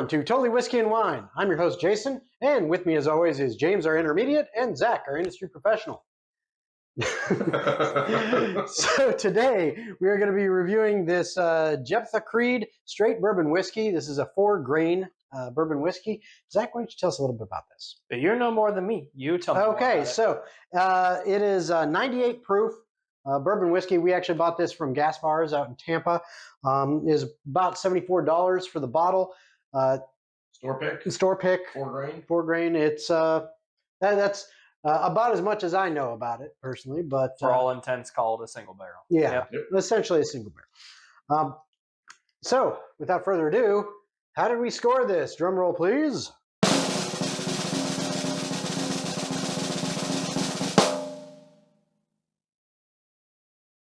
everyone, to Totally Whiskey and Wine. I'm your host, Jason, and with me, as always, is James, our intermediate, and Zach, our industry professional. So today, we are going to be reviewing this Jeptha Creed Straight Bourbon Whiskey. This is a 4-grain bourbon whiskey. Zach, why don't you tell us a little bit about this? You know more than me. You tell me more about it. So it is 98 proof. Bourbon whiskey. We actually bought this from Gas Bars out in Tampa. Is about $74 for the bottle. Store pick. 4 grain. It's that's about as much as I know about it personally, but for all intents, called a single barrel. Yeah, yep. Essentially a single barrel. So without further ado, how did we score this? Drum roll, please.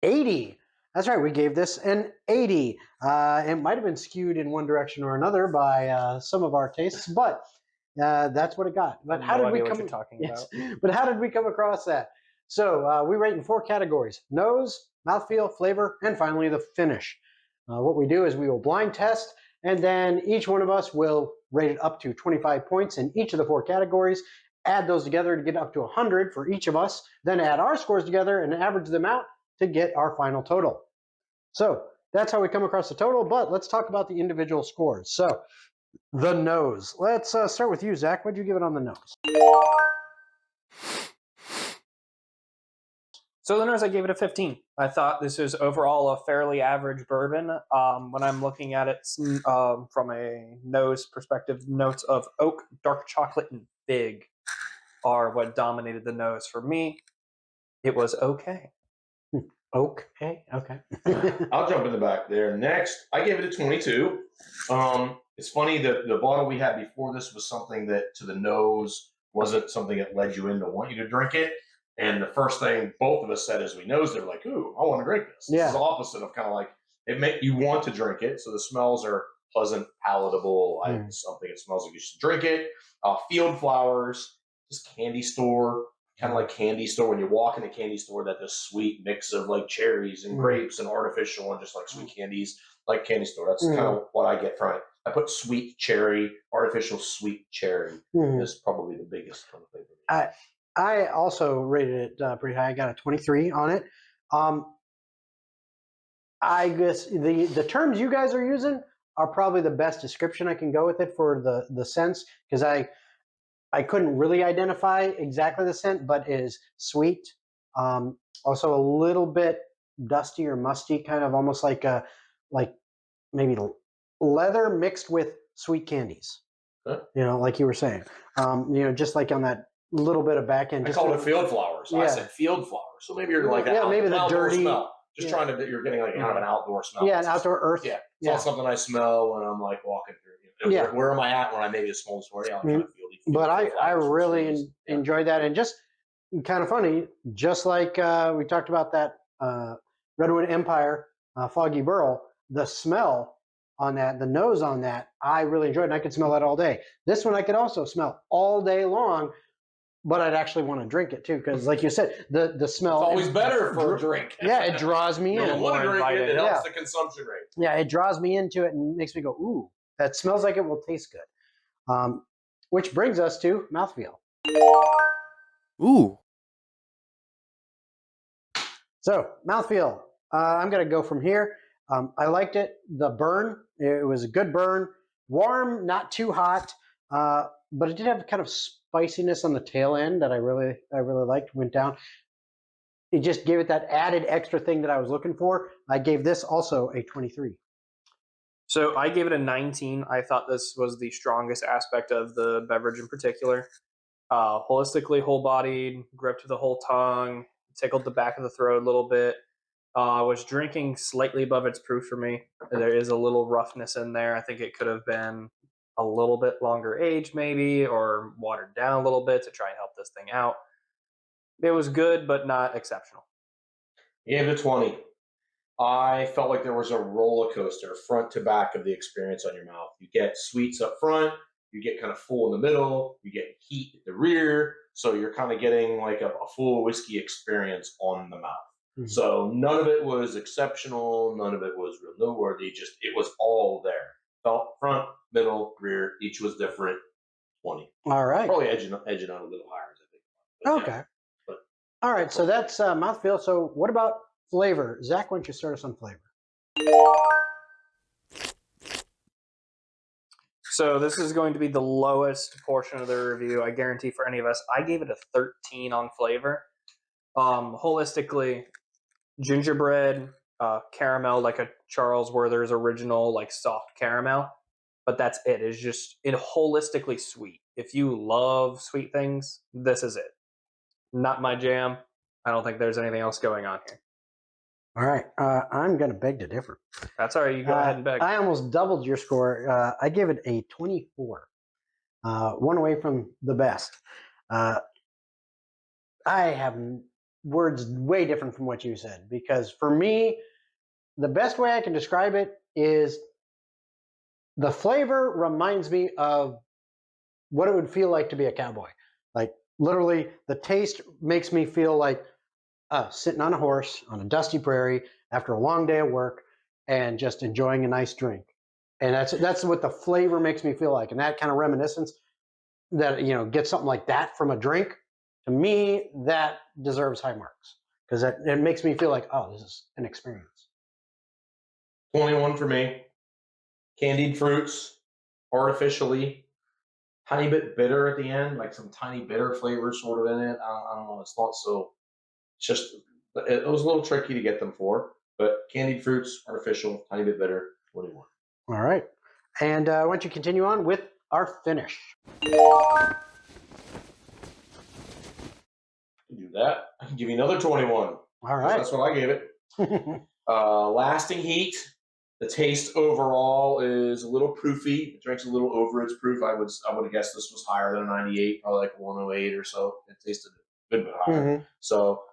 $80. That's right. We gave this an 80. It might have been skewed in one direction or another by some of our tastes, but that's what it got. But how did we come? But how did we come across that? So we rate in 4 categories: nose, mouthfeel, flavor, and finally the finish. What we do is we will blind test, and then each one of us will rate it up to 25 points in each of the 4 categories. Add those together to get up to 100 for each of us. Then add our scores together and average them out to get our final total. So that's how we come across the total, but let's talk about the individual scores. So the nose. Let's start with you, Zach. What'd you give it on the nose? So the nose, I gave it a 15. I thought this was overall a fairly average bourbon. When I'm looking at it from a nose perspective, notes of oak, dark chocolate, and fig are what dominated the nose for me. It was okay. Okay. I'll jump in the back there. Next, I gave it a 22. It's funny that the bottle we had before this was something that to the nose wasn't something that led you in to want you to drink it. And the first thing both of us said as we nosed it, like, ooh, I want to drink this. This is the opposite of kind of like, it make you want to drink it. So the smells are pleasant, palatable, like something that smells like you should drink it. Field flowers, just candy store. Kind of like candy store, when you walk in a candy store, that this sweet mix of like cherries and grapes and artificial and just like sweet candies, like candy store. That's kind of what I get from it. I put sweet cherry, artificial sweet cherry is probably the biggest kind of flavor. I also rated it pretty high. I got a 23 on it. I guess the terms you guys are using are probably the best description I can go with it for the sense, because I couldn't really identify exactly the scent, but it is sweet. Also a little bit dusty or musty, kind of almost like maybe leather mixed with sweet candies. Huh? You know, like you were saying. Just like on that little bit of back end. I called it field flowers. So I said field flowers. So maybe you're like maybe the dirty smell. Just trying to, you're getting like kind of an outdoor smell. Yeah, an outdoor earth. Yeah. It's not something I smell when I'm like walking through. Where am I at when I maybe smell the store? Yeah, I'm trying to feel it. But I really enjoyed that. And just kind of funny, just like we talked about that Redwood Empire Foggy Burl, the smell on that, the nose on that, I really enjoyed, and I could smell that all day. This one I could also smell all day long, but I'd actually want to drink it too, because like you said, the smell. It's always better for a drink. Yeah, it draws me in. You want to drink it, it helps the consumption rate. Yeah, it draws me into it and makes me go, ooh, that smells like it will taste good. Which brings us to mouthfeel. Ooh. So, mouthfeel. I'm going to go from here. I liked it. The burn, it was a good burn. Warm, not too hot, but it did have kind of spiciness on the tail end that I really liked. Went down. It just gave it that added extra thing that I was looking for. I gave this also a 23. So I gave it a 19. I thought this was the strongest aspect of the beverage in particular. Holistically whole-bodied, gripped the whole tongue, tickled the back of the throat a little bit. I was drinking slightly above its proof for me. There is a little roughness in there. I think it could have been a little bit longer aged maybe, or watered down a little bit to try and help this thing out. It was good, but not exceptional. Gave it a 20. I felt like there was a roller coaster front to back of the experience on your mouth. You get sweets up front, you get kind of full in the middle, you get heat at the rear, so you're kind of getting like a full whiskey experience on the mouth. Mm-hmm. So none of it was exceptional, none of it was real noteworthy, just it was all there. felt front, middle, rear. Each was different. 20. All right. Probably edging on a little higher, I think. But Okay. Yeah, but All right. So that's mouthfeel. So what about flavor? Zach, why don't you start us on flavor? So this is going to be the lowest portion of the review, I guarantee, for any of us. I gave it a 13 on flavor. Holistically, gingerbread, caramel, like a Charles Werther's original, like soft caramel. But that's it. It's just holistically sweet. If you love sweet things, this is it. Not my jam. I don't think there's anything else going on here. All right. I'm going to beg to differ. That's all right. You go ahead and beg. I almost doubled your score. I gave it a 24. One away from the best. I have words way different from what you said, because for me, the best way I can describe it is the flavor reminds me of what it would feel like to be a cowboy. Like literally, the taste makes me feel like sitting on a horse on a dusty prairie after a long day of work and just enjoying a nice drink. And that's what the flavor makes me feel like. And that kind of reminiscence that, get something like that from a drink, to me, that deserves high marks, because it makes me feel like, oh, this is an experience. 21 for me. Candied fruits, artificially, tiny bit bitter at the end, like some tiny bitter flavor sort of in it. I don't know. It's not so. It's just, it was a little tricky to get them for. But candied fruits, artificial, tiny bit bitter. 21. All right. And why don't you continue on with our finish? Do that. I can give you another 21. All right. That's what I gave it. Lasting heat. The taste overall is a little proofy. It drinks a little over its proof. I would have guessed this was higher than a 98, probably like 108 or so. It tasted a good bit higher. Mm-hmm. So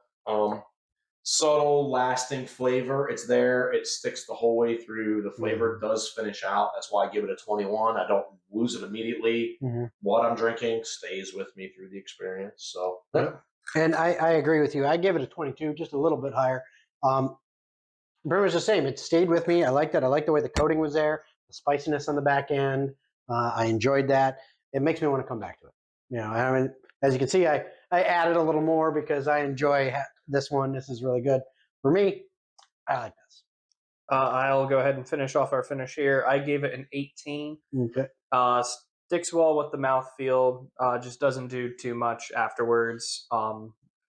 subtle, lasting flavor. It's there. It sticks the whole way through. The flavor does finish out. That's why I give it a 21. I don't lose it immediately. Mm-hmm. What I'm drinking stays with me through the experience. So, yeah. And I agree with you. I give it a 22, just a little bit higher. Pretty much the same. It stayed with me. I liked it. I liked the way the coating was there, the spiciness on the back end. I enjoyed that. It makes me want to come back to it. I mean, as you can see, I added a little more because I enjoy this one. This is really good. For me, I like this. I'll go ahead and finish off our finish here. I gave it an 18. Okay. Sticks well with the mouthfeel. Just doesn't do too much afterwards.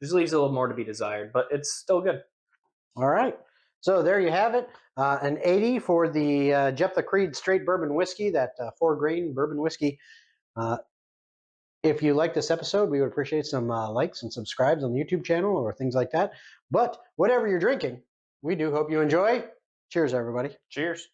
Just leaves a little more to be desired, but it's still good. All right. So there you have it. An 80 for the Jeptha Creed Straight Bourbon Whiskey, that 4-grain bourbon whiskey. If you like this episode, we would appreciate some likes and subscribes on the YouTube channel or things like that. But whatever you're drinking, we do hope you enjoy. Cheers, everybody. Cheers.